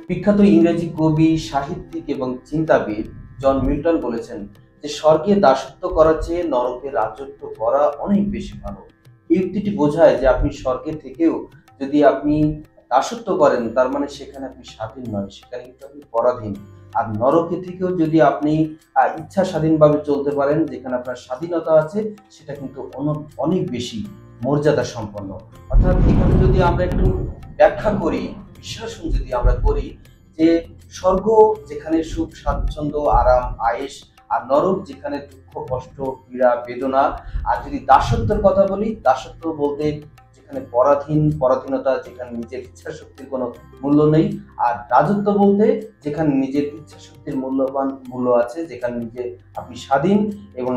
বিখ্যাত ইংরেজি কবি, সাহিত্যিক এবং চিন্তাবিদ জন মিল্টন বলেছেন যে স্বর্গে দাসত্ব করার চেয়ে নরকে রাজত্ব করা অনেক বেশি ভালো। এই উক্তিটি বোঝায় যে আপনি স্বর্গে থেকেও যদি আপনি দাসত্ব করেন, তার মানে সেখানে আপনি স্বাধীন নয়, সেখানে কিন্তু আপনি পরাধীন। আর নরকে থেকেও যদি আপনি ইচ্ছা স্বাধীনভাবে চলতে পারেন, যেখানে আপনার স্বাধীনতা আছে, সেটা কিন্তু অনেক বেশি মর্যাদা সম্পন্ন। অর্থাৎ এখানে যদি আমরা একটু ব্যাখ্যা করি, বিশ্লেষণ যদি আমরা করি, যে স্বর্গ যেখানে সুখ স্বাচ্ছন্দ্য আরাম আয়েশ, আর নরক যেখানে দুঃখ কষ্ট পীড়া বেদনা। আর যদি দাসত্বের কথা বলি, দাসত্ব বলতে যেখানে পরাধীনতা, যেখানে নিজের ইচ্ছা শক্তির কোনো মূল্য নেই। আর রাজত্ব বলতে যেখানে নিজের ইচ্ছা শক্তির মূল্য আছে, যেখানে নিজে আপনি স্বাধীন এবং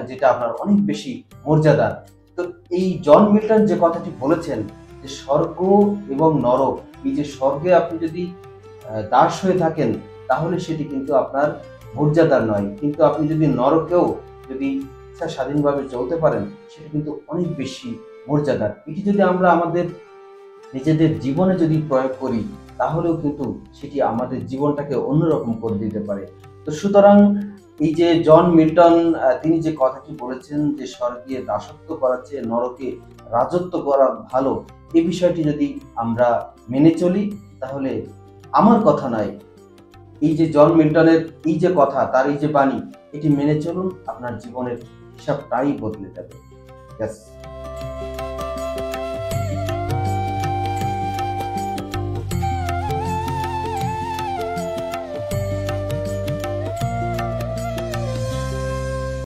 যেটা আপনার অনেক বেশি মর্যাদা। তো এই জন মিল্টন যে কথাটি বলেছেন যে স্বর্গ এবং নরক, এই যে স্বর্গে আপনি যদি দাস হয়ে থাকেন, তাহলে সেটি কিন্তু আপনার মর্যাদার নয়, কিন্তু আপনি যদি নরকেও যদি ইচ্ছা স্বাধীনভাবে চলতে পারেন, সেটা কিন্তু অনেক বেশি মর্যাদার। এটি যদি আমরা আমাদের নিজেদের জীবনে যদি প্রয়োগ করি, তাহলেও কিন্তু সেটি আমাদের জীবনটাকে অন্যরকম করে দিতে পারে। তো সুতরাং এই যে জন মিল্টন তিনি যে কথাটি বলেছেন যে স্বর্গে দাসত্ব করার চেয়ে নরকে রাজত্ব করা ভালো, এই বিষয়টি যদি আমরা মেনে চলি, তাহলে আমার কথা নয়, এই যে জন মিল্টনের এই যে কথা, তার এই যে বাণী, এটি মেনে চলুন, আপনার জীবনের হিসাবটাই বদলে যাবে। ব্যাস।